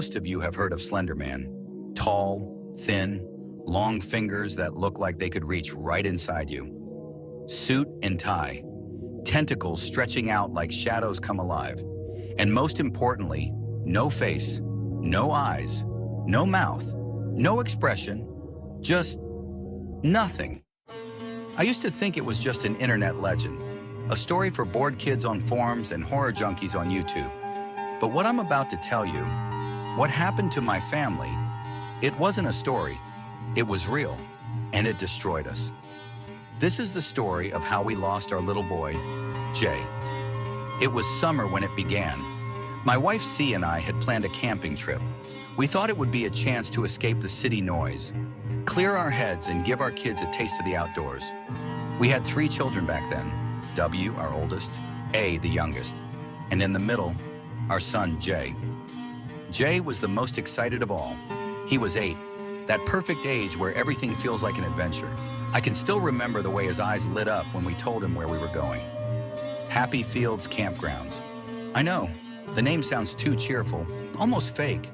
Most of you have heard of Slender Man. Tall, thin, long fingers that look like they could reach right inside you. Suit and tie, tentacles stretching out like shadows come alive. And most importantly, no face, no eyes, no mouth, no expression, just nothing. I used to think it was just an internet legend, a story for bored kids on forums and horror junkies on YouTube. But what I'm about to tell you, what happened to my family, it wasn't a story, it was real, and it destroyed us. This is the story of how we lost our little boy, Jay. It was summer when it began. My wife C and I had planned a camping trip. We thought it would be a chance to escape the city noise, clear our heads and give our kids a taste of the outdoors. We had 3 children back then, W, our oldest, A, the youngest, and in the middle, our son, Jay. Jay was the most excited of all. He was 8, that perfect age where everything feels like an adventure. I can still remember the way his eyes lit up when we told him where we were going. Happy Fields Campgrounds. I know, the name sounds too cheerful, almost fake,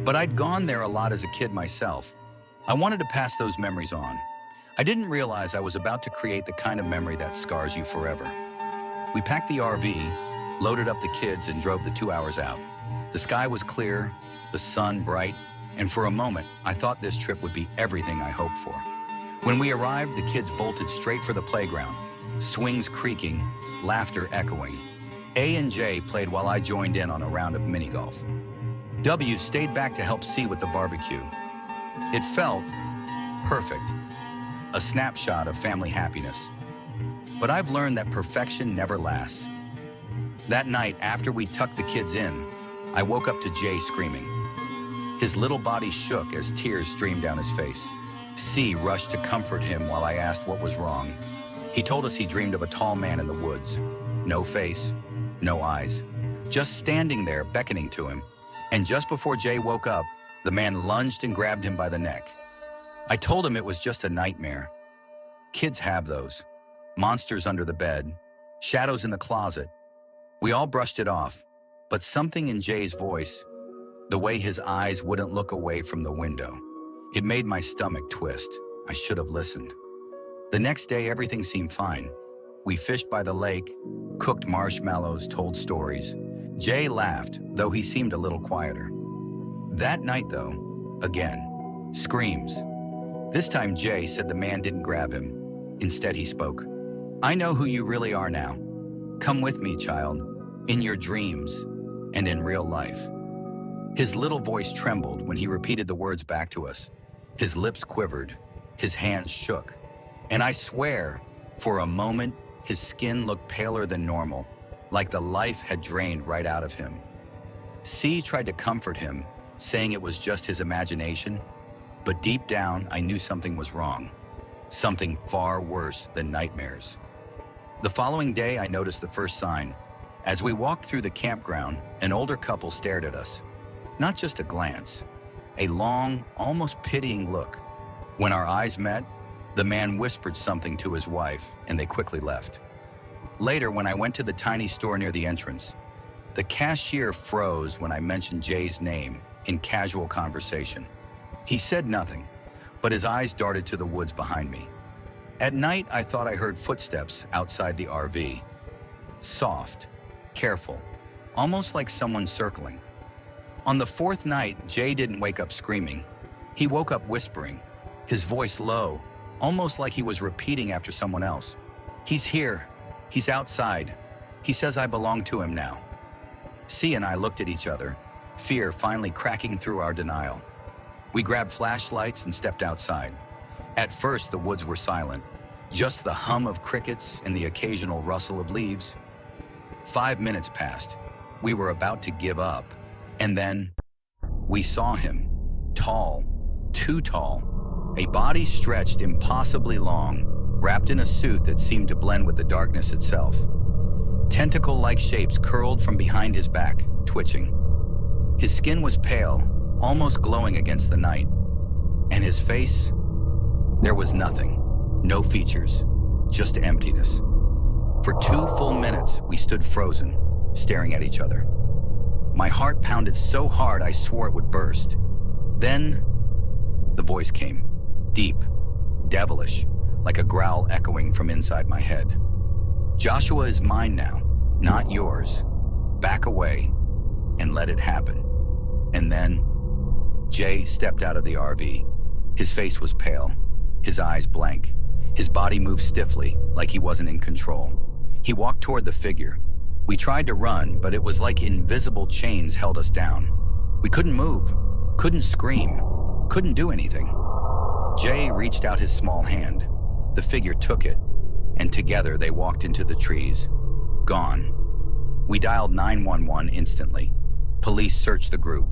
but I'd gone there a lot as a kid myself. I wanted to pass those memories on. I didn't realize I was about to create the kind of memory that scars you forever. We packed the RV, loaded up the kids, and drove the 2 hours out. The sky was clear, the sun bright, and for a moment, I thought this trip would be everything I hoped for. When we arrived, the kids bolted straight for the playground, swings creaking, laughter echoing. A and J played while I joined in on a round of mini golf. W stayed back to help C with the barbecue. It felt perfect, a snapshot of family happiness. But I've learned that perfection never lasts. That night, after we tucked the kids in, I woke up to Jay screaming. His little body shook as tears streamed down his face. C rushed to comfort him while I asked what was wrong. He told us he dreamed of a tall man in the woods. No face, no eyes, just standing there beckoning to him. And just before Jay woke up, the man lunged and grabbed him by the neck. I told him it was just a nightmare. Kids have those. Monsters under the bed, shadows in the closet. We all brushed it off. But something in Jay's voice, the way his eyes wouldn't look away from the window, it made my stomach twist. I should have listened. The next day, everything seemed fine. We fished by the lake, cooked marshmallows, told stories. Jay laughed, though he seemed a little quieter. That night, though, again, screams. This time, Jay said the man didn't grab him. Instead, he spoke. "I know who you really are now. Come with me, child, in your dreams and in real life." His little voice trembled when he repeated the words back to us. His lips quivered, his hands shook, and I swear, for a moment, his skin looked paler than normal, like the life had drained right out of him. C tried to comfort him, saying it was just his imagination, but deep down, I knew something was wrong, something far worse than nightmares. The following day, I noticed the first sign. As we walked through the campground, an older couple stared at us. Not just a glance, a long, almost pitying look. When our eyes met, the man whispered something to his wife, and they quickly left. Later, when I went to the tiny store near the entrance, the cashier froze when I mentioned Jay's name in casual conversation. He said nothing, but his eyes darted to the woods behind me. At night, I thought I heard footsteps outside the RV. Soft, careful, almost like someone circling. On the 4th night, Jay didn't wake up screaming. He woke up whispering, his voice low, almost like he was repeating after someone else. "He's here. He's outside. He says I belong to him now." C and I looked at each other, fear finally cracking through our denial. We grabbed flashlights and stepped outside. At first, the woods were silent, just the hum of crickets and the occasional rustle of leaves. 5 minutes passed. We were about to give up, and then we saw him, tall, too tall, a body stretched impossibly long, wrapped in a suit that seemed to blend with the darkness itself. Tentacle-like shapes curled from behind his back, twitching. His skin was pale, almost glowing against the night, and his face, there was nothing, no features, just emptiness. For 2 full minutes, we stood frozen, staring at each other. My heart pounded so hard I swore it would burst. Then, the voice came, deep, devilish, like a growl echoing from inside my head. Joshua is mine now, not yours. Back away and let it happen. And then, Jay stepped out of the RV. His face was pale, his eyes blank. His body moved stiffly, like he wasn't in control. He walked toward the figure. We tried to run, but it was like invisible chains held us down. We couldn't move, couldn't scream, couldn't do anything. Jay reached out his small hand. The figure took it, and together they walked into the trees. Gone. We dialed 911 instantly. Police searched the group.